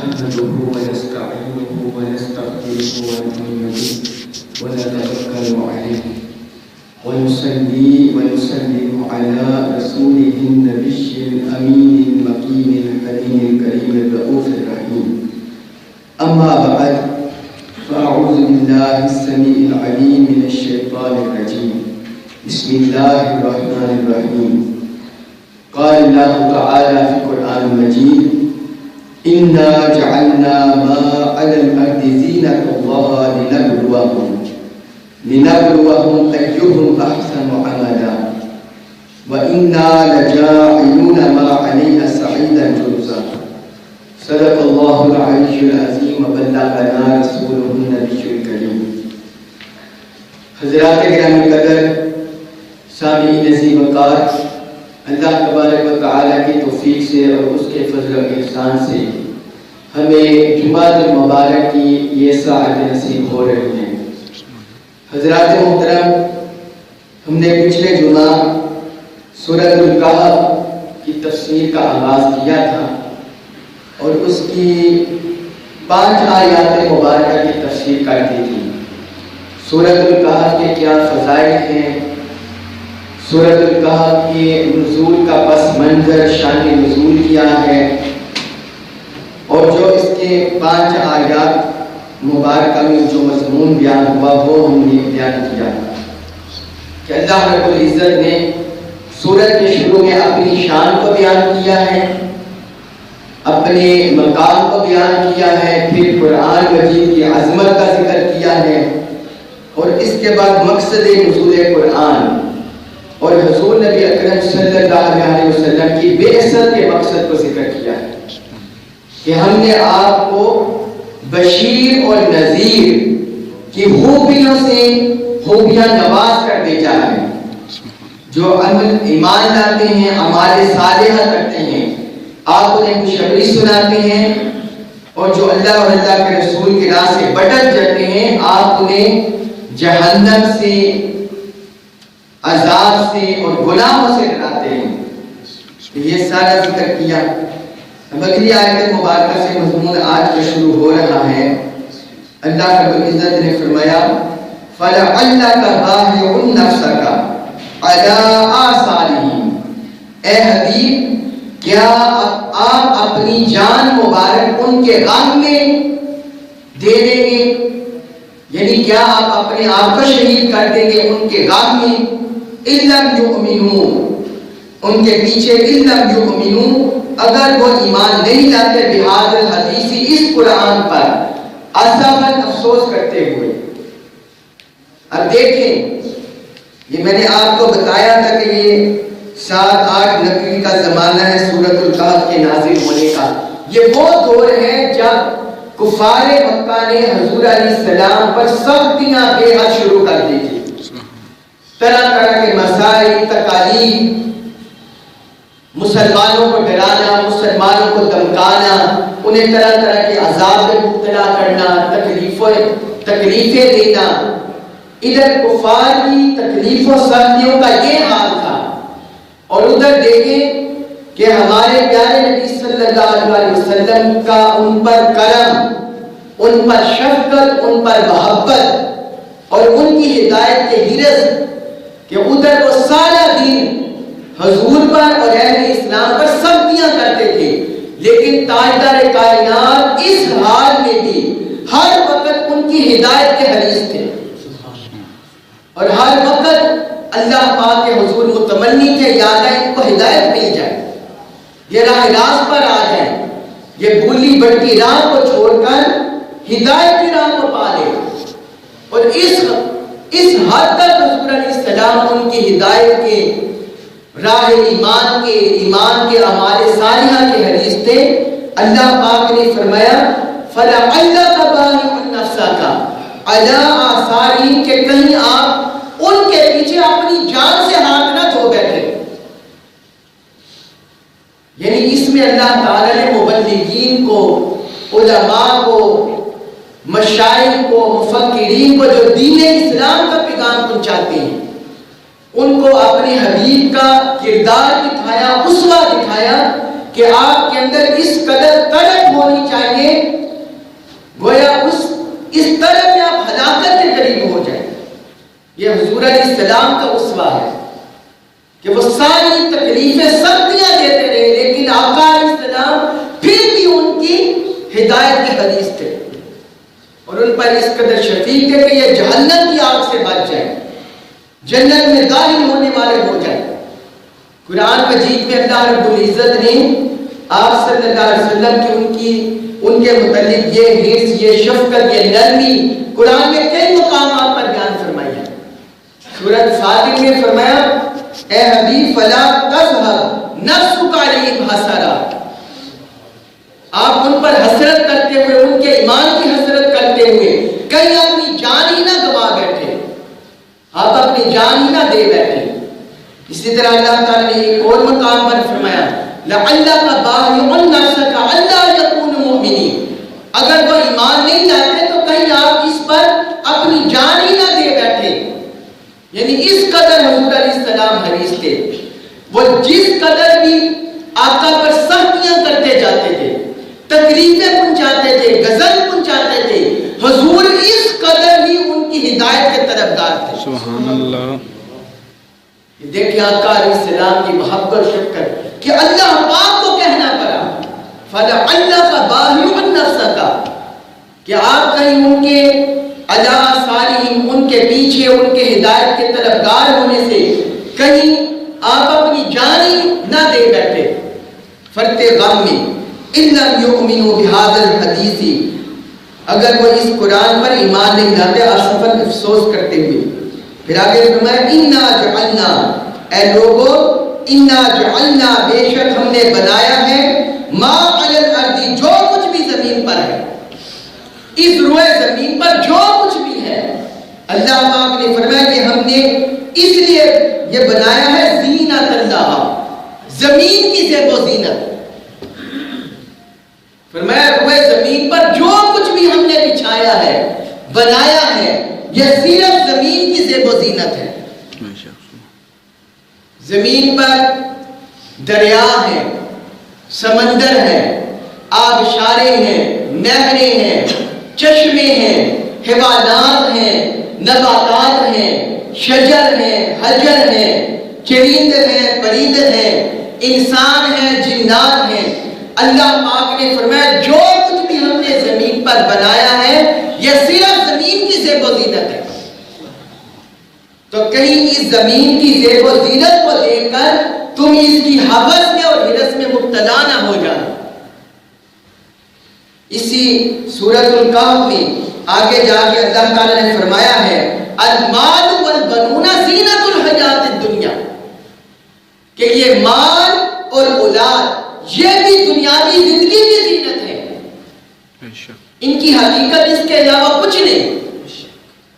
نحمده ونستعينه ونستغفره ونؤمن به ونتوكل عليه ونصلي ونسلم على رسوله النبي الأمين المقيم الحليم الكريم الرؤوف الرحيم. أما بعد فأعوذ بالله السميع العليم من الشيطان الرجيم. بسم الله الرحمن الرحيم. قال الله تعالى في القرآن المجيد: إنا جعلنا ما على الأرض زينة الله لنبلوهم أيهم أحسن عملا وإنا لجاعلون ما عليها صعيدا جرزا. صدق الله العلي العظيم وبلغنا رسوله النبي الكريم. حضرات گرامی قدر، سامعین عزیز وقار، اللہ تبارک و تعالیٰ کی توفیق سے اور اس کے فضل و احسان سے ہمیں جمعہ المبارک کی یہ ساعت نصیب ہو رہی ہیں. حضرات محترم، ہم نے پچھلے جمعہ سورۃ الکہف کی تفسیر کا آغاز کیا تھا اور اس کی 5 آیات مبارکہ کی تفسیر کر دی تھی. سورۃ الکہف کے کیا فضائل ہیں، سورۃ الکہف کے نزول کا پس منظر، شان نزول کیا ہے، اور جو اس کے 5 آیات مبارکہ میں جو مضمون بیان ہوا وہ ہم نے بیان کیا کہ اللہ رب العزت نے سورت کے شروع میں اپنی شان کو بیان کیا ہے، اپنے مقام کو بیان کیا ہے، پھر قرآن مجید کی عظمت کا ذکر کیا ہے، اور اس کے بعد مقصد نزول قرآن اور حضور نبی اکرم صلی اللہ علیہ وسلم کی بعثت کے مقصد کو ذکر کیا ہے کہ ہم نے آپ کو بشیر اور نذیر کی خوبیوں سے خوبیاں نواز کر بھیجا ہے. جو عمل ایمان لاتے ہیں، اعمال صالحہ کرتے ہیں، آپ انہیں خوشخبری سناتے ہیں، اور جو اللہ اور اللہ کے رسول کی راہ سے بھٹک جاتے ہیں آپ انہیں جہنم سے، عذاب سے اور گناہوں سے ڈراتے ہیں. یہ سارا ذکر کیا. اب اگلی آیت مبارکہ سے مضمون آج کا شروع ہو رہا ہے. اللہ رب العزت نے فرمایا: فَلَعَلَّكَ بَاخِعٌ نَفْسَكَ عَلَىٰ آثَارِهِمْ. اے حبیب، کیا آپ اپنی جان مبارک ان کے غم میں دے دیں گے؟ یعنی کیا آپ اپنے آپ کو شہید کر دیں گے ان کے غم میں؟ إِن لَّمْ يُؤْمِنُوا، ان کے پیچھے إِن لَّمْ يُؤْمِنُوا، اگر وہ ایمان نہیں لاتے بِهَٰذَا الْحَدِيثِ، اس قرآن پر، اسفاً افسوس کرتے ہوئے. اب دیکھیں، یہ میں نے آپ کو بتایا تھا کہ یہ 7-8 نبی کا زمانہ ہے سورۃ الکہف کے نازل ہونے کا. یہ وہ دور ہے جب کفار مکہ نے حضور علیہ السلام پر سختیاں بے حد شروع کر دی تھی. طرح طرح کے مسائل، تکالیف، مسلمانوں کو ڈرانا، مسلمانوں کو دمکانا، انہیں طرح طرح کے عذاب میں مبتلا کرنا، تکلیفیں دینا. ادھر کفار کی تکلیف و سختیوں کا یہ حال تھا، اور ادھر دیکھیں کہ ہمارے پیارے نبی صلی اللہ علیہ وسلم کا ان پر کرم، ان پر شفقت، ان پر محبت اور ان کی ہدایت کے حرص کہ ادھر وہ سارا دن حضور پر اور اہل اسلام پر سختیاں کرتے تھے، لیکن تاجدار کائنات اس حال میں بھی ہر وقت ان کی ہدایت کے حریص تھے، اور ہر وقت اللہ پاک کے حضور متمنی تھے یا اللہ ان کو ہدایت مل جائے، یہ راہ راست پر آ جائیں، یہ بھولی بھٹکی راہ کو چھوڑ کر ہدایت کی راہ کو پا لے. اور اس حد تک حضور علیہ السلام ان کی ہدایت کے راہ ایمان کے اعمال صالحہ کے حریص تھے. اللہ پاک نے فرمایا: فَلَعَلَّكَ بَاخِعٌ نَفْسَكَ عَلَىٰ آثَارِهِمْ، کہ کہیں آپ ان کے پیچھے اپنی جان سے ہاتھ نہ دھو بیٹھے. یعنی اس میں اللہ تعالیٰ نے مبلغین کو، علماء کو، مشائخ کو، مفکرین کو جو دین اسلام کا پیغام پہنچاتے ہیں، ان کو اپنے حبیب کا کردار دکھایا، اسوہ دکھایا کہ آپ کے اندر اس قدر طلب ہونی چاہیے اسوا ہے کہ وہ ساری تکلیفیں سختیاں دیتے رہے، لیکن آقا علیہ السلام پھر بھی ان کی ہدایت کے حدیث تھے اور ان پر اس قدر شفیق ہے کہ یہ جہنم کی آگ سے بچ جائیں، جنت میں داخل ہونے والے ہو جائیں۔ قرآن مجید میں اللہ رب العزت نے آپ صلی اللہ علیہ وسلم کی ان کے متعلق یہ حرص، یہ شفقت، یہ نرمی قرآن میں کئی مقامات پر بیان فرمائی ہے۔ سورۃ فاتر میں فرمایا اے حبیب فلا تذهب نفسك علیہم حسرات، آپ ان پر حسرت کرتے ہوئے، ان کے ایمان کی حسرت کرتے ہوئے کہیں اپنی جان ہی نہ گوا بیٹھے، آپ اپنی جان ہی نہ دے بیٹھے۔ اسی طرح اللہ تعالیٰ نے ایک اور مقام پر فرمایا لعلک باخع نفسک الا یکونوا مؤمنین، اگر وہ ایمان نہیں لاتے تو کہیں آپ اس پر اپنی جان ہی نہ دے بیٹھے۔ یعنی اس قدر حضور علیہ السلام حریص تھے، وہ جس قدر بھی آقا پر سختیاں کرتے جاتے تھے، تکلیفیں پہنچاتے تھے، غضب پہنچاتے تھے، حضور اس قدر ہی ان کی ہدایت کے طرفدار تھے۔ سبحان اللہ۔ دیکھیں آقا علیہ السلام کی محبت شفقت کہ اللہ پاک کو کہنا پڑا فَلَعَلَّكَ بَاخِعٌ نَفْسَكَ، کہ آپ کہیں ان کے علی آثارہم، ان کے پیچھے ان کے ہدایت کے طرفدار ہونے سے کہیں آپ اپنی جان ہی نہ دے بیٹھے فرتے غم میں۔ إِن لَمْ يُؤْمِنُوا بِهَذَا الْحَدِيثِ، اگر وہ اس قرآن پر ایمان نہیں لاتے، آسفاً افسوس کرتے ہوئے۔ پھر آگے فرمایا اِنَّا جَعَلْنَا، اے لوگو اِنَّا جَعَلْنَا، بے شک ہم نے بنایا ہے، مَا عَلَى الْأَرْضِ، جو کچھ بھی زمین پر ہے، اس روئے زمین پر جو کچھ بھی ہے، اللہ پاک نے فرمایا کہ ہم نے اس لیے یہ بنایا ہے زینت اللہ، زمین کی زیب و زینت۔ فرمایا روئے زمین پر جو کچھ بھی ہم نے بچھایا ہے، بنایا ہے، یہ صرف زمین کی زیب و زینت ہے۔ زمین پر دریا ہیں، سمندر ہے، آبشاریں ہیں، نہریں ہیں، چشمے ہیں، حیوانات ہیں، نباتات ہیں، شجر ہیں، حجر ہیں، چرند ہیں، پرند ہیں، انسان ہیں، جنات ہیں۔ اللہ پاک نے فرمایا جو کچھ بھی ہم نے زمین پر بنایا ہے یہ صرف زمین کی زیب و زینت ہے۔ تو کہیں اس زمین کی زیب و زینت کو دیکھ کر تم اس کی حوث میں اور ہرس میں مبتلا نہ ہو جانا۔ اسی سورۃ الکہف میں آگے جا کے اللہ تعالیٰ نے فرمایا ہے المال والبنون زینت الحیات الدنیا، کہ یہ مال اور اولاد یہ بھی دنیاوی زندگی کی زینت ہے، ان کی حقیقت اس کے علاوہ کچھ نہیں۔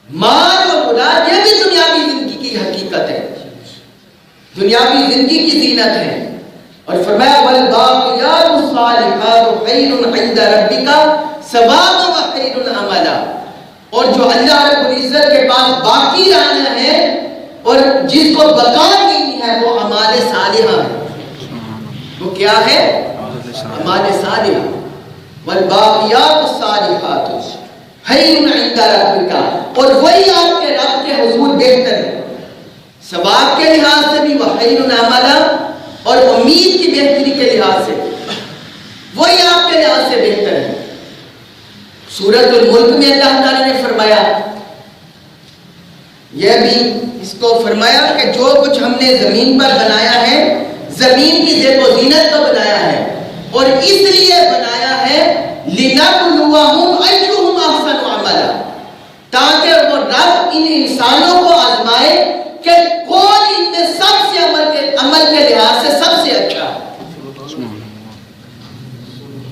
مال اور اولاد یہ بھی دنیاوی زندگی کی حقیقت ہے، دنیاوی زندگی کی زینت ہے۔ اور فرمایا والباقیات الصالحات خیر عند ربک ثوابا وخیر عملا، اور جو اللہ رب العزت کے پاس باقی رہنا ہے اور جس کو بقا دینی ہے وہ اعمال صالحہ ہے۔ وہ کیا ہے؟ اعمال صالحہ۔ والباقیات الصالحات خیر عند ربک، اور وہی آپ کے رب کے حضور بہتر ہے، ثواب کے لحاظ سے بھی وخیر عملا، اور امید کی بہتری کے لحاظ سے وہی آپ کے لحاظ سے بہتر ہے۔ سورۃ الملک میں اللہ تعالیٰ نے فرمایا، یہ بھی اس کو فرمایا کہ جو کچھ ہم نے زمین پر بنایا ہے زمین کی زیب و زینت کو بنایا ہے، اور اس لیے بنایا ہے لِنَبْلُوَهُمْ أَيُّهُمْ أَحْسَنُ عَمَلًا، تاکہ وہ رب ان انسانوں کو آزمائے کہ کون ان میں سب سے عمل کے لحاظ سے سب سے اچھا ہے،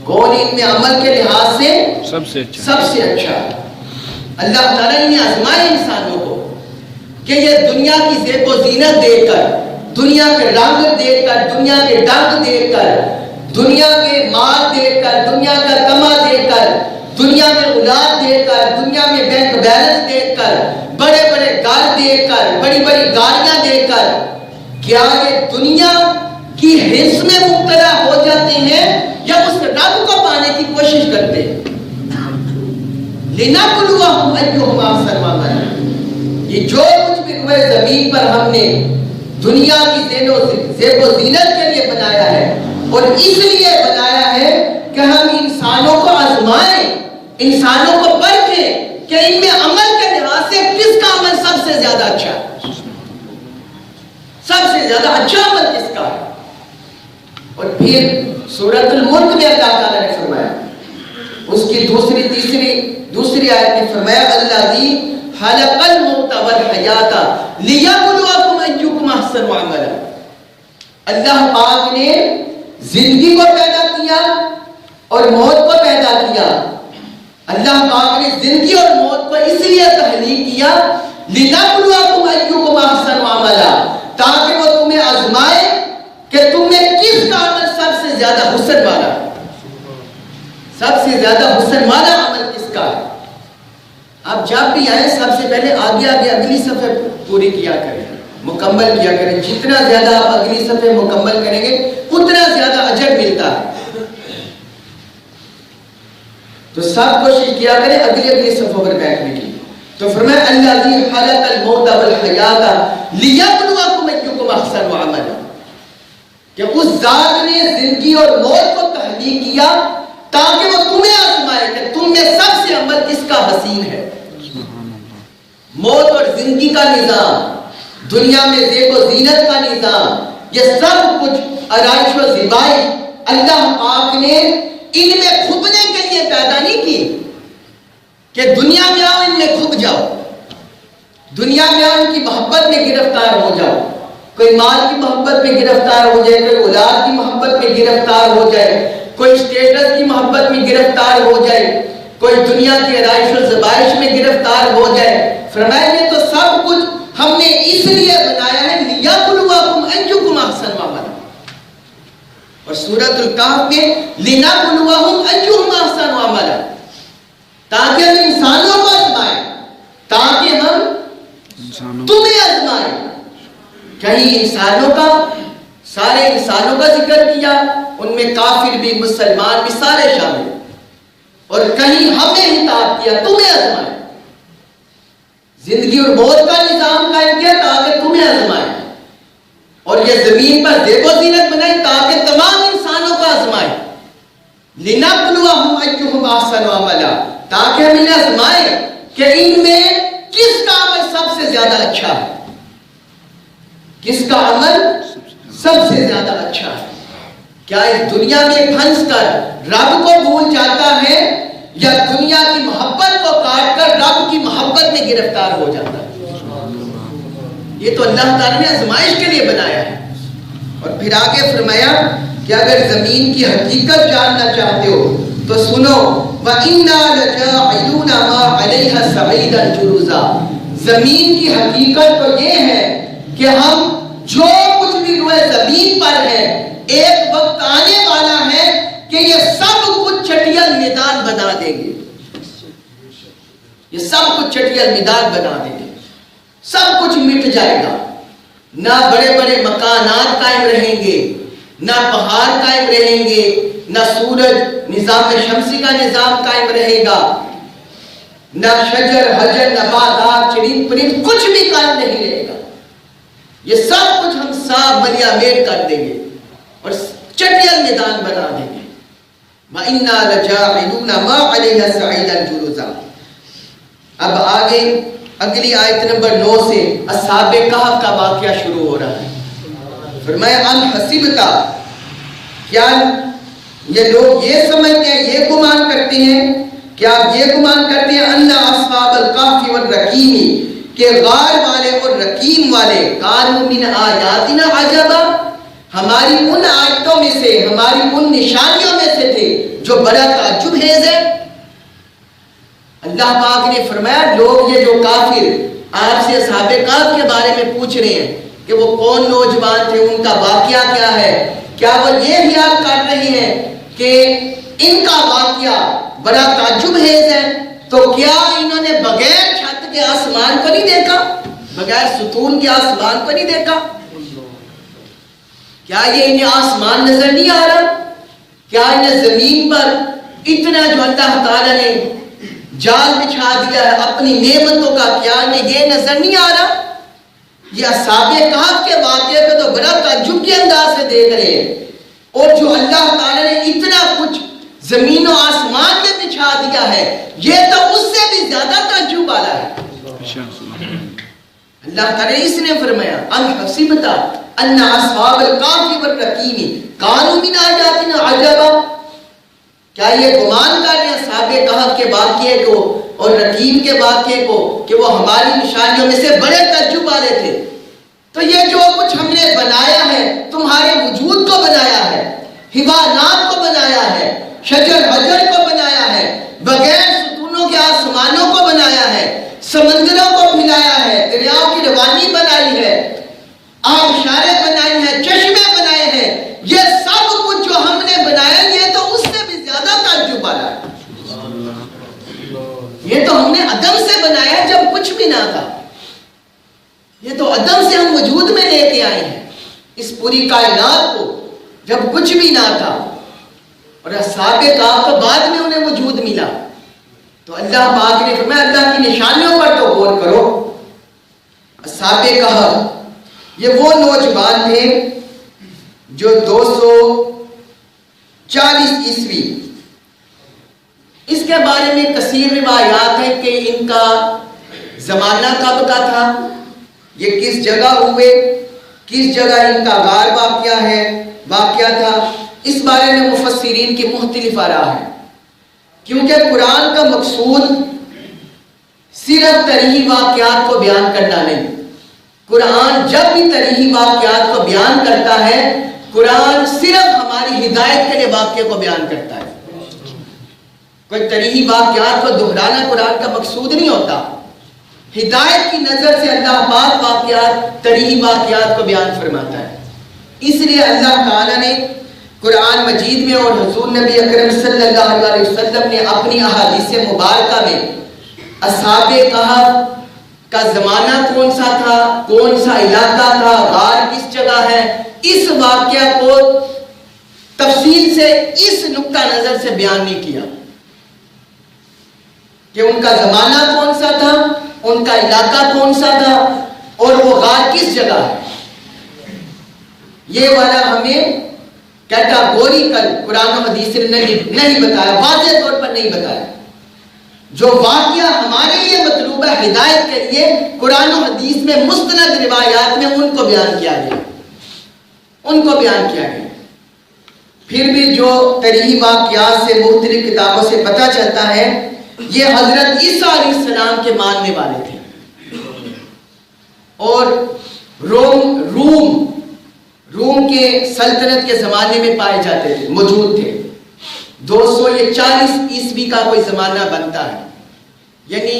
کون ان میں عمل کے لحاظ سے سب سے اچھا ہے۔ اللہ تعالیٰ نے آزمائے انسانوں کو کہ یہ دنیا کی زیب و زینت دیکھ کر، دنیا کے رنگ دیکھ کر، دنیا کے ڈنگ دیکھ کر، دنیا کے مال دیکھ کر، دنیا کا کما دیکھ کر، دنیا میں اولاد دیکھ کر، دنیا میں بینک بیلنس دیکھ کر، بڑے بڑے گھر دیکھ کر، بڑی بڑی گاڑیاں دیکھ کر، کیا یہ دنیا کی حرص میں مبتلا ہو جاتے ہیں یا اس رب کو پانے کی کوشش کرتے ہیں؟ لِنَبْلُوَهُمْ أَيُّهُمْ أَحْسَنُ عَمَلًا، یہ جو کچھ بھی روئے زمین پر ہم نے دنیا کی زیب و زینت کے لیے بنایا ہے، اور اس لیے بنایا ہے کہ ہم انسانوں کو آزمائیں، انسانوں کو پرکھیں کہ ان میں عمل کے لحاظ سے کس کا عمل سب سے زیادہ اچھا ہے، سب سے زیادہ اچھا عمل کس کا ہے۔ اور پھر سورۃ الملک میں اللہ تعالیٰ نے فرمایا، اس کی دوسری آیت میں فرمایا الذی خلق الموت والحیات لیبلوکم ایکم احسن عملا۔ اللہ پاک نے زندگی کو پیدا کیا اور موت کو پیدا کیا۔ اللہ پاک نے زندگی اور موت کو اس لیے تخلیق کیا لنبلوکم ایکم احسن عملا، تاکہ وہ تمہیں آزمائے کہ تم میں کس کا عمل سب سے زیادہ حسن والا ہے، سب سے زیادہ حسن والا عمل کس کا ہے۔ آپ جب بھی آئیں سب سے پہلے آگے اگلی صفحے پوری کیا کریں، مکمل کیا کریں۔ جتنا زیادہ آپ اگلی صفحے مکمل کریں گے اتنا زیادہ اجر ملتا ہے۔ تو سب کوشش کیا کریں اگلی صفحوں پر بیٹھنے کی۔ تو فرمایا الذی خلق الموت والحیات لیبلوکم ایکم احسن عملا، کہ اس ذات نے زندگی اور موت کو تخلیق کیا تاکہ وہ تمہیں آزمائے کہ تم میں سب سے عمل کس کا حسین ہے۔ موت اور زندگی کا نظام، دنیا میں زیب و زینت کا نظام، یہ سب کچھ آرائش و زیبائی اللہ پاک نے ان میں کھپنے کے لیے پیدا نہیں کی کہ دنیا میں آؤ ان میں کھپ جاؤ، دنیا میں آؤ ان کی محبت میں گرفتار ہو جاؤ، کوئی مال کی محبت میں گرفتار ہو جائے، کوئی اولاد کی محبت میں گرفتار ہو جائے، کوئی اسٹیٹس کی محبت میں گرفتار ہو جائے، کوئی دنیا کی آرائش و زبائش میں گرفتار ہو جائے۔ فرمایا یہ تو سب کچھ ہم نے اس لیے بنایا ہے لیبلوکم ایکم احسن عملا، اور سورۃ الکہف میں لنبلوہم ایہم احسن عملا، تاکہ ہم انسانوں کو آزمائیں، تاکہ ہم تمہیں آزمائیں۔ کہیں انسانوں کا، سارے انسانوں کا ذکر کیا، ان میں کافر بھی مسلمان بھی سارے شامل، اور کہیں ہمیں خطاب کیا تمہیں آزمائیں، زندگی اور موت کا نظام قائم کیا تاکہ تمہیں آزمائیں، اور یہ زمین پر زیب و زینت بنائی تاکہ تمام انسانوں کو آزمائیں، لنبلوہم ایہم احسن عملا، تاکہ ہم انہیں آزمائیں کہ ان میں کس کا عمل سب سے زیادہ اچھا ہے، کس کا عمل سب سے زیادہ اچھا ہے۔ کیا اس دنیا میں پھنس کر رب کو بھول جاتا ہے، یا دنیا کی محبت کو کاٹ کر رب کی محبت میں گرفتار ہو جاتا ہے؟ یہ تو اللہ تعالیٰ نے آزمائش کے لیے بنایا ہے۔ اور پھر آگے فرمایا کہ اگر زمین کی حقیقت جاننا چاہتے ہو تو سنو وَإِنَّا لَجَاعِلُونَ مَا عَلَيْهَا سَعِيدًا جُرُزًا، زمین کی حقیقت تو یہ ہے کہ ہم جو کچھ بھی روئے زمین پر ہے ایک وقت آنے والا ہے کہ یہ سب کچھ چٹیل میدان بنا دیں گے، یہ سب کچھ چٹیل میدان بنا دیں گے، سب کچھ مٹ جائے گا، نہ بڑے بڑے مکانات قائم رہیں گے، نہ پہاڑ قائم رہیں گے، نہ سورج نظام شمسی کا نظام قائم رہے گا، نہ شجر حجر نباتات چرند پرند کچھ بھی قائم نہیں رہے گا، یہ سب کچھ ہم صاف ملیا میٹ کر دیں گے اور چٹیل میدان بنا دیں گے۔ وَإِنَّا لَجَاعِلُونَ مَا عَلَيْهَا سَعِيدًا جُرُزًا۔ اب آگے اگلی آیت نمبر 9 سے اصحاب کہف کا واقعہ شروع ہو رہا ہے۔ فرمایا ام حسبتا، کیا یہ لوگ یہ سمجھتے ہیں، یہ گمان کرتے ہیں، کیا آپ یہ گمان کرتے ہیں ان اصحاب الکہف والرقیم، کہ غار والے اور رقیم والے کانوا من آیاتنا عجبا، ہماری ان آیتوں میں سے، ہماری ان نشانیوں میں سے تھے جو بڑا تعجب خیز ہے۔ اللہ پاک نے فرمایا لوگ یہ جو کافر آپ سے اصحاب کہف کے بارے میں پوچھ رہے ہیں کہ وہ کون نوجوان تھے، ان کا واقعہ کیا ہے، کیا وہ یہ خیال کر رہے ہیں کہ ان کا واقعہ بڑا تعجب خیز ہے، تو کیا انہوں نے بغیر چھت کے آسمان کو نہیں دیکھا، بغیر ستون کے آسمان کو نہیں دیکھا؟ کیا یہ انہیں آسمان نظر نہیں آ رہا؟ کیا انہیں زمین پر اتنا جو اللہ تعالیٰ نے جال بچھا دیا ہے اپنی نعمتوں کا، کیا انہیں یہ نظر نہیں آ رہا یہ اصحاب کہف کے واقعے کو تو بڑا تعجب کے انداز سے دیکھ رہے ہیں، اور جو اللہ تعالیٰ نے اتنا کچھ زمین و آسمان میں بچھا دیا ہے، یہ تو اس سے بھی زیادہ تعجب والا ہے۔ اللہ تعالیٰ اس نے فرمایا ام حسبت ان اصحاب الکہف والرقیم کانوا من آیاتنا عجبا، کیا یہ گمان کر رہے ہیں اصحاب کہف کے واقعے کو اور رقیم کے واقعے کو کہ وہ ہماری نشانیوں میں سے بڑے تعجب والے تھے؟ تو یہ جو کچھ ہم نے بنایا ہے، تمہارے وجود کو بنایا ہے، حیوانات کو بنایا ہے، شجر حجر کو بنایا ہے، بغیر ستونوں کے آسمانوں کو بنایا ہے، سمندروں کو پھیلایا ہے، دریاؤں کی روانی بنائی ہے، آبشاریں بنائی ہیں، چشمے بنائے ہیں، یہ سب کچھ جو ہم نے بنایا یہ تو اس سے بھی زیادہ تعجب والا ہے۔ یہ تو ہم نے عدم سے بنایا جب کچھ بھی نہ تھا، یہ تو عدم سے ہم وجود میں لے کے آئے ہیں اس پوری کائنات کو جب کچھ بھی نہ تھا، اور اصحاب کہف کو بعد میں انہیں وجود ملا۔ تو اللہ پاک نے فرمایا اللہ کی نشانیوں پر تو غور کرو۔ اصحاب کہف یہ وہ نوجوان تھے جو 240 عیسوی، اس کے بارے میں کثیر روایات ہیں کہ ان کا زمانہ کب کا تھا، یہ کس جگہ ہوئے، کس جگہ ان کا غار واقعہ تھا، اس بارے میں مفسرین کی مختلف آراء ہیں، کیونکہ قرآن کا مقصود صرف تاریخی واقعات کو بیان کرنا نہیں۔ قرآن جب بھی تاریخی واقعات کو بیان کرتا ہے، قرآن صرف ہماری ہدایت کے لیے واقعے کو بیان کرتا ہے۔ کوئی تاریخی واقعات کو دہرانا قرآن کا مقصود نہیں ہوتا۔ ہدایت کی نظر سے اللہ پاک واقعات، تاریخی واقعات کو بیان فرماتا ہے۔ اس لیے اللہ تعالیٰ نے قرآن مجید میں اور حضور نبی اکرم صلی اللہ علیہ وسلم نے اپنی احادیث مبارکہ میں اصحاب کہف کا زمانہ کون سا تھا، کون سا علاقہ تھا، غار کس جگہ ہے، اس واقعہ کو تفصیل سے اس نقطہ نظر سے بیان نہیں کیا کہ ان کا زمانہ کون سا تھا، ان کا علاقہ کون سا تھا، اور وہ غار کس جگہ ہے۔ یہ والا ہمیں کیٹاگوریکل قرآن و حدیث نے نہیں بتایا، واضح طور پر نہیں بتایا۔ جو واقعہ ہمارے لیے مطلوب ہے ہدایت کے لیے، قرآن و حدیث میں مستند روایات میں ان کو بیان کیا گیا۔ پھر بھی جو تاریخی واقعات سے مختلف کتابوں سے پتہ چلتا ہے، یہ حضرت عیسیٰ علیہ السلام کے ماننے والے تھے، اور روم کے سلطنت کے زمانے میں پائے جاتے تھے، موجود تھے۔ 240 عیسوی کا کوئی زمانہ بنتا ہے، یعنی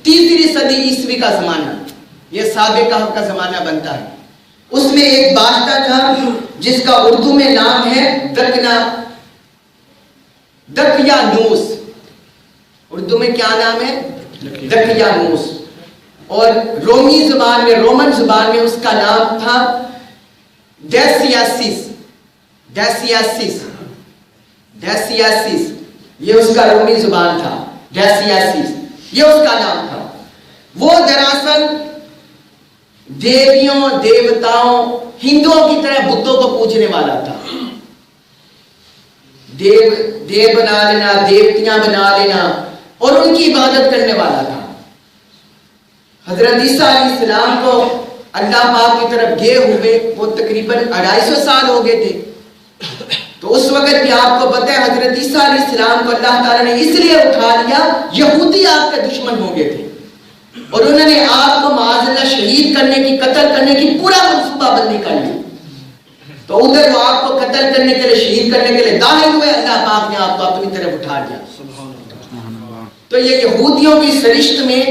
تیسری صدی عیسوی کا زمانہ، یہ سابق کہف کا زمانہ بنتا ہے۔ اس میں ایک بادشاہ تھا جس کا اردو میں نام ہے دقیانوس۔ اردو میں کیا نام ہے؟ دقیانوس۔ اور رومن زبان میں اس کا نام تھا ڈیسیاسس۔ یہ اس کا رومی زبان تھا، ڈیسیاسس یہ اس کا نام تھا۔ وہ دراصل دیویوں، دیوتاؤں، ہندوؤں کی طرح بتوں کو پوجنے والا تھا۔ دیو بنا لینا، دیوتیاں بنا لینا اور ان کی عبادت کرنے والا تھا۔ حضرت عیسیٰ علیہ السلام کو اللہ پاک کی طرف گئے ہوئے وہ تقریباً 250 سال ہو گئے تھے۔ تو اس وقت بھی آپ کو پتہ ہے حضرت عیسیٰ علیہ السلام کو اللہ تعالیٰ نے اس لیے اٹھا لیا، یہودی آپ کے دشمن ہو گئے تھے اور انہوں نے آپ کو معاذ اللہ شہید کرنے کی، قتل کرنے کی پورا منصوبہ بندی کر لی۔ تو ادھر وہ آپ کو قتل کرنے کے لیے، شہید کرنے کے لیے داخل ہوئے، اللہ پاک نے آپ کو اپنی طرف اٹھا لیا۔ تو یہ یہودیوں کی سرشت میں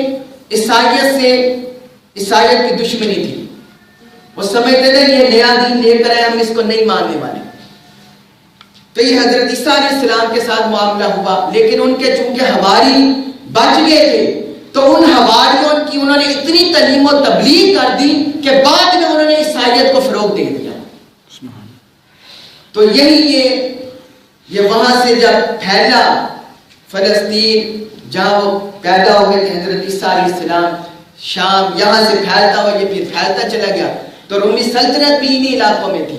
عیسائیت کی دشمنی تھی۔ وہ سمجھتے تھے یہ نیا دین لے کر آئے، ہم اس کو نہیں ماننے والے۔ تو یہ حضرت عیسیٰ علیہ السلام کے ساتھ معاملہ ہوا، لیکن ان کے چونکہ حواری بچ گئے تھے تو ان حواریوں کی انہوں نے اتنی تعلیم و تبلیغ کر دی کہ بعد میں انہوں نے عیسائیت کو فروغ دے دیا۔ تو یہ وہاں سے جب پھیلا، فلسطین جہاں وہ پیدا ہوئے تھے، حضرت عیسیٰ علیہ السلام شام یہاں سے پھیلتا ہوا یہ پھر پھیلتا چلا گیا، تو رومی سلطنت بھی انہی علاقوں میں تھی۔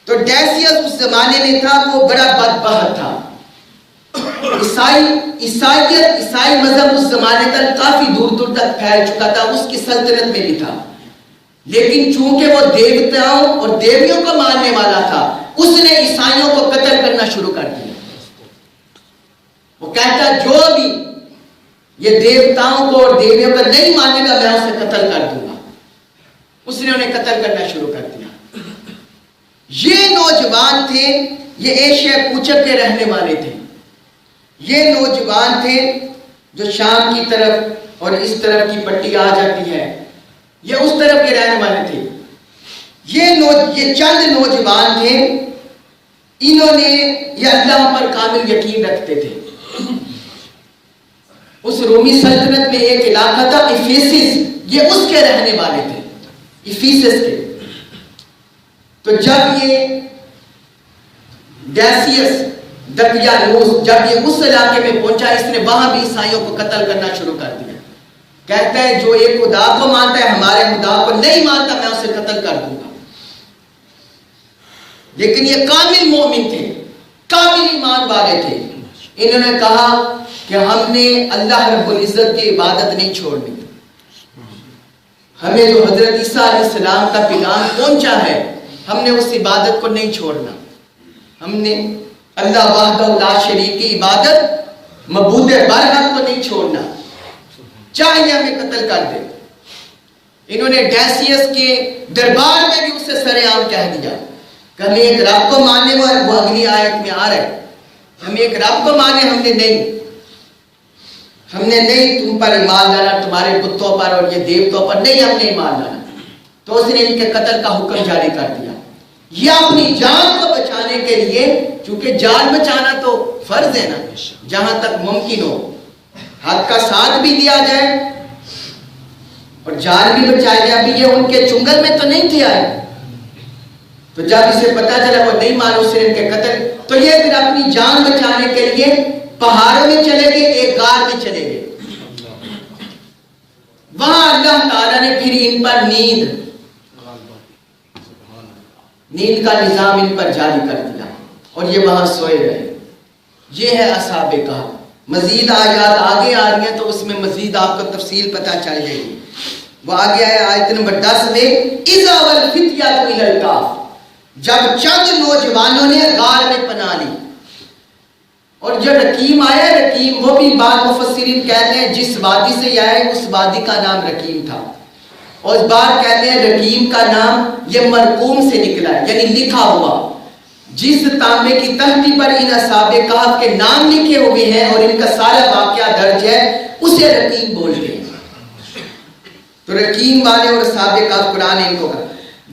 تو ڈیسیس اس زمانے میں تھا، وہ بڑا بدبخت تھا۔ عیسائی مذہب اس زمانے تک کافی دور دور تک پھیل چکا تھا، اس کی سلطنت میں بھی تھا، لیکن چونکہ وہ دیوتاؤں اور دیویوں کو ماننے والا تھا، اس نے عیسائیوں کو قتل کرنا شروع کر دیا۔ وہ کہتا جو بھی یہ دیوتاؤں کو اور دیویوں کو نہیں مانے گا میں اسے قتل کر دوں گا۔ اس نے انہیں قتل کرنا شروع کر دیا۔ یہ نوجوان تھے، یہ ایشیا کوچک کے رہنے والے تھے، یہ نوجوان تھے جو شام کی طرف اور اس طرف کی پٹی آ جاتی ہے، یہ اس طرف کے رہنے والے تھے۔ یہ چند نوجوان تھے، انہوں نے یہ اللہ پر کامل یقین رکھتے تھے۔ اس رومی سلطنت میں ایک علاقہ تھا ایفیسس، یہ اس کے رہنے والے تھے، ایفیسس کے۔ تو جب یہ ڈیسیس دقیانوس جب یہ اس علاقے میں پہنچا، اس نے وہاں بھی عیسائیوں کو قتل کرنا شروع کر دیا۔ کہتا ہے جو ایک خدا کو مانتا ہے ہمارے خدا کو نہیں مانتا میں اسے قتل کر دوں گا۔ لیکن یہ کامل مومن تھے، کامل ایمان والے تھے۔ انہوں نے کہا کہ ہم نے اللہ رب العزت کی عبادت نہیں چھوڑنی، ہمیں جو حضرت عیسیٰ علیہ السلام کا پیغام پہنچا ہے ہم نے اس عبادت کو نہیں چھوڑنا، ہم نے اللہ وحدہ لا شریک کی عبادت معبود برحق کو نہیں چھوڑنا، چاہیے ہمیں قتل کر دے۔ انہوں نے ڈیسیس کے دربار میں بھی اسے سر عام کہہ دیا کہ ہمیں ایک رب کو ماننے، وہ اگلی آیت میں آ رہا ہے، ہمیں ایک رب کو مانے، ہم نے نہیں تم پر ایمان لانا، تمہارے بتوں پر اور یہ دیوتوں پر نہیں، ہم نے ایمان لانا۔ تو اس نے ان کے قتل کا حکم جاری کر دیا۔ یہ اپنی جان کو بچانے کے لیے، چونکہ جان بچانا تو فرض ہے نا، جہاں تک ممکن ہو حق کا ساتھ بھی دیا جائے اور جان بھی بچائی جائے۔ ابھی یہ ان کے چنگل میں تو نہیں تھے آئے، تو جب اسے پتا چلا وہ نہیں مانو، اسے ان کے قتل، تو یہ پھر اپنی جان بچانے کے لیے پہاڑوں میں چلے گئے، ایک غار میں چلے گئے۔ وہاں اللہ تعالیٰ نے پھر ان پر نیند کا نظام ان پر جاری کر دیا اور یہ وہاں سوئے رہے۔ یہ ہے اصحاب کہف۔ مزید آیات آگے آ رہی ہیں تو اس میں مزید آپ کو تفصیل پتہ چل جائے گی۔ وہ آگے آیا آیت نمبر 10 میں، اِذَا وَالْفِتْيَةُ إِلَى الْكَهْفِ، جب چند نوجوانوں نے غار میں پناہ لی۔ اور جو رقیم آیا، رقیم وہ بھی بعض مفسرین کہتے ہیں جس وادی سے یہ آیا اس وادی کا نام رقیم تھا، اور اس بار کہتے ہیں رقیم کا نام یہ مرقوم سے نکلا ہے، یعنی لکھا ہوا۔ جس تانبے کی تہٹی پر ان اصحاب کہف کے نام لکھے ہوئے ہیں اور ان کا سارا واقعہ درج ہے، اسے رقیم بولتے ہیں۔ تو رقیم والے اور اصحاب کہف قرآن ان کو کہا۔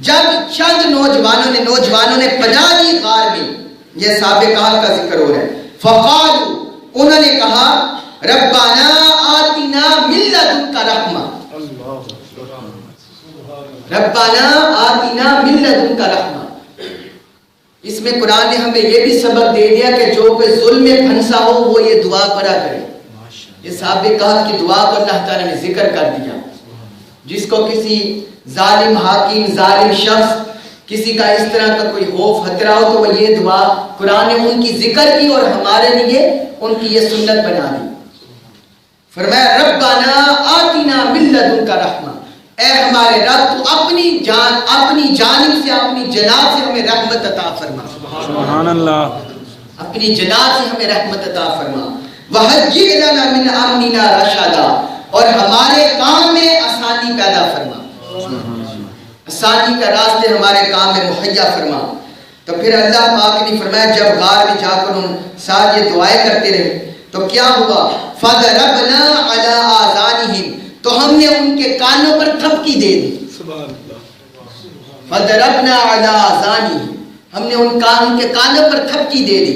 جب چند نوجوانوں نے پناہ لی غار میں، یہ اصحاب کہف کا ذکر ہو رہا ہے، فقالوا، انہوں نے کہا ربنا آتنا من لدنک رحمہ، ربنا آتنا من لدنک رحمہ۔ اس میں قرآن نے ہمیں یہ بھی سبق دے دیا کہ جو کوئی ظلم میں پھنسا ہو وہ یہ دعا پڑھا کرے۔ یہ اصحاب کہف کی دعا کو اللہ تعالیٰ نے ذکر کر دیا۔ جس کو کسی ظالم حاکم، ظالم شخص، کسی کا اس طرح کا کوئی خوف خطرہ ہو تو وہ یہ دعا قرآن نے ان کی ذکر کی اور ہمارے لیے ان کی یہ سنت بنا دی۔ فرمایا ربنا آتنا من لدنک رحمہ، اے ہمارے رب تو اپنی جانب سے، اپنی جناب سے ہمیں رحمت عطا فرما، سبحان اللہ، اپنی جناب سے ہمیں رحمت عطا فرما، وہجّئ لنا من امرنا رشدا، اور ہمارے کام میں آسانی پیدا فرما، آسانی کا راستے ہمارے کام میں مہیا فرما۔ تو پھر اللہ پاک نے فرمایا جب غار میں جا کر ان ساتھ یہ دعائیں کرتے رہے تو کیا ہوا، فَضَرَبْنَا عَلَىٰ آذَانِهِمْ، تو ہم نے ان کے کانوں پر تھپکی دے دی۔ فَضَرَبْنَا عَلَىٰ آذَانِهِمْ، ہم نے ان کے کانوں پر تھپکی دے دی،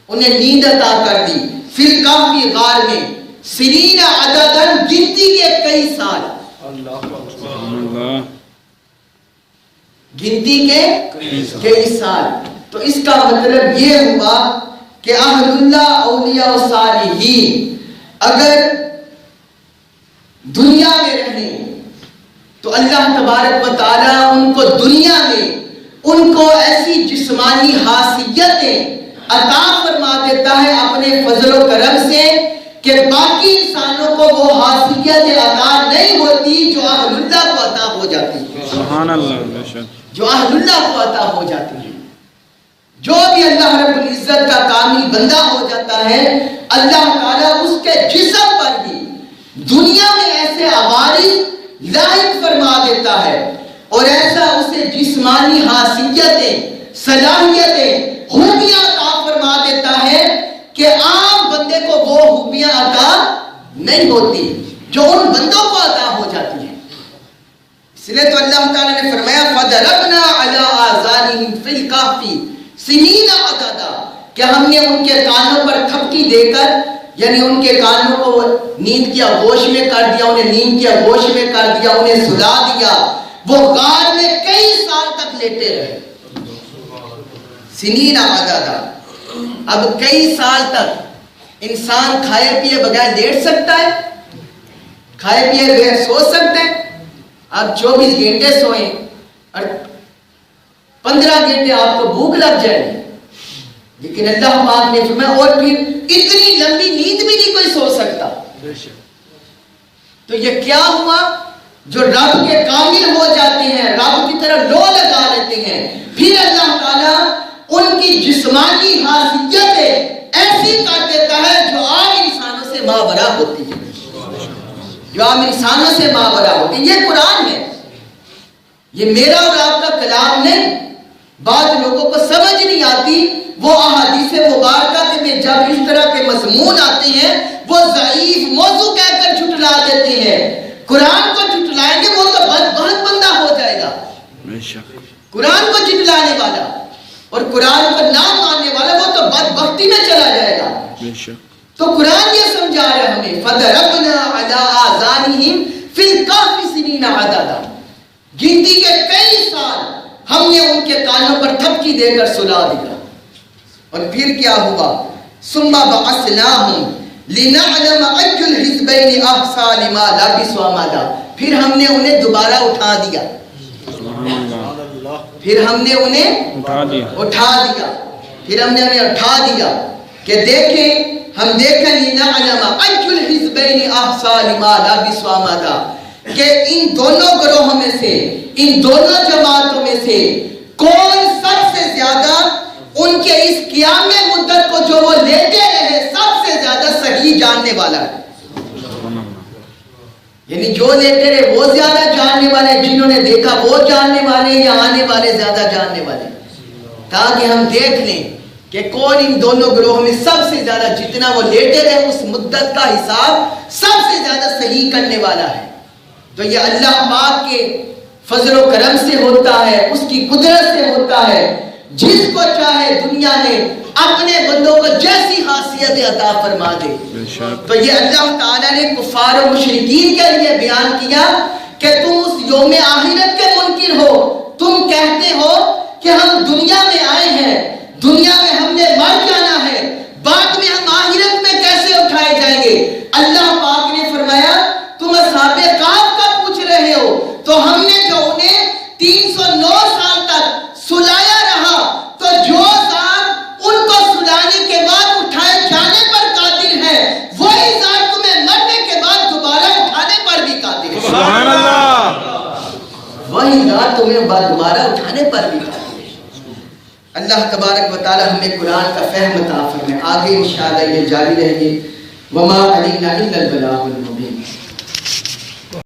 انہیں نیند عطا کر دی۔ فِي الْكَهْفِ، غار میں، سنین عددن، گنتی کے کئی سال، گنتی کے کئی سال۔ تو اس کا مطلب یہ ہوا کہ اہل اللہ اولیاء و صالحین اگر دنیا میں رہیں تو اللہ تبارک و تعالیٰ ان کو دنیا میں ان کو ایسی جسمانی حیثیتیں عطا فرما دیتا ہے اپنے فضل و کرم سے کہ باقی انسانوں کو وہ حیثیت عطا نہیں ہوتی جو اہل اللہ کو عطا ہو جاتی ہے. سبحان اللہ. جو اہل اللہ کو عطا ہو جاتی ہے. جو بھی اللہ رب العزت کا کامل بندہ ہو جاتا ہے اللہ تعالیٰ اس کے جسم پر بھی دنیا میں ایسے عوارض لاحق فرما دیتا ہے اور ایسا اسے جسمانی حیثیتیں صلاحیتیں خوبیاں عطا فرما دیتا ہے کہ عام بندے کو وہ خوبیاں عطا نہیں ہوتی جو ان بندوں کو عطا ہو جاتی ہیں. اس لیے تو اللہ تعالیٰ نے فرمایا فَضَرَبْنَا عَلَىٰ آذَانِهِمْ فِي الْكَهْفِ سِنِينَ عَدَدًا کہ ہم نے ان کے کانوں پر تھپکی دے کر یعنی ان کے کانوں کو نیند کی آغوش میں کر دیا, انہیں نیند کی آغوش میں کر دیا, انہیں سلا دیا, وہ غار میں کئی سال تک لیٹے رہے. سنین عددا. اب کئی سال تک انسان کھائے پیے بغیر لیٹ سکتا ہے؟ کھائے پیے بغیر سو سکتا ہے؟ آپ 24 گھنٹے سوئیں اور 15 گھنٹے آپ کو بھوک لگ جائے لیکن اللہ پاک نے فرمایا اور پھر اتنی لمبی نیند بھی نہیں کوئی سو سکتا. تو یہ کیا ہوا جو رب کے کامل ہو جاتے ہیں رب کی طرف لو لگا لیتے ہیں پھر اللہ تعالیٰ ان کی جسمانی حیثیتیں ایسی کر دیتا ہے جو عام انسانوں سے ماورا ہوتی ہے. جو عام انسانوں سے ماورا ہوتی ہے. یہ قرآن ہے, یہ میرا اور آپ کا کلام نہیں. بعض لوگوں کو سمجھ نہیں آتی وہ احادیث مبارکہ میں جب اس طرح کے مضمون آتے ہیں وہ ضعیف موضوع کہہ کر جھٹلا دیتے ہیں. قرآن کو جھٹلائیں گے وہ تو بدبخت بندہ ہو جائے گا. قرآن کو جھٹلانے والا اور قرآن کو نہ ماننے والا وہ تو بدبختی میں چلا جائے گا. تو قرآن یہ سمجھا رہا ہے ہمیں فَضَرَبْنَا عَلَىٰ آذَانِهِمْ فِي الْكَهْفِ سِنِينَ عَدَدًا. گنتی کے کئی سال ہم نے ان کے کانوں پر تھپکی دے کر سلا دیا. اور پھر کیا ہوا ثُمَّ بَعَثْنَاهُمْ لِنَعْلَمَ أَيُّ الْحِزْبَيْنِ أَحْصَىٰ لِمَا لَبِثُوا أَمَدًا. پھر ہم نے انہیں دوبارہ اٹھا دیا. پھر ہم نے انہیں اٹھا دیا. پھر ہم نے انہیں اٹھا دیا کہ دیکھیں ہم دیکھیں لِنَعْلَمَ أَيُّ الْحِزْبَيْنِ أَحْصَىٰ لِمَا لَبِثُوا أَمَدًا کہ ان دونوں گروہوں میں سے ان دونوں جماعتوں میں سے کون سب سے زیادہ ان کے اس قیام مدت کو جو وہ لیتے رہے سب سے زیادہ صحیح جاننے والا ہے. یعنی جو لیتے رہے وہ زیادہ جاننے والے, جنہوں نے دیکھا وہ جاننے والے یا آنے والے زیادہ جاننے والے, تاکہ ہم دیکھ لیں کہ کون ان دونوں گروہوں میں سب سے زیادہ جتنا وہ لیتے رہے اس مدت کا حساب سب سے زیادہ صحیح کرنے والا ہے. تو یہ اللہ پاک کے فضل و کرم سے ہوتا ہے, اس کی قدرت سے ہوتا ہے. جس کو چاہے دنیا میں اپنے بندوں کو جیسی خاصیت عطا فرما دے. تو یہ اللہ تعالیٰ نے کفار و مشرکین کے لیے بیان کیا کہ تم اس یوم آخرت کے منکر ہو. تم کہتے ہو کہ ہم دنیا میں آئے ہیں, دنیا میں ہم نے مر جانا ہے, بعد میں ہم آخرت میں کیسے اٹھائے جائیں گے. اللہ پاک نے فرمایا تم اصحاب کہف کا پوچھ رہے ہو تو ہم نے جو انہیں 309 سال تک سلایا رہا تو جو ذات ان کو سلانے کے بعد اٹھائے جانے پر قادر ہے وہی ذات تمہیں مرنے کے بعد دوبارہ اٹھانے پر بھی قادر ہے. سبحان اللہ. وہی ذات تمہیں دوبارہ اٹھانے پر بھی قادر ہے. اللہ تبارک و تعالی ہمیں قرآن کا فہم عطا فرمائے. آگے انشاءاللہ یہ جاری رہے گی. وما علینا الا البلاغ المبین.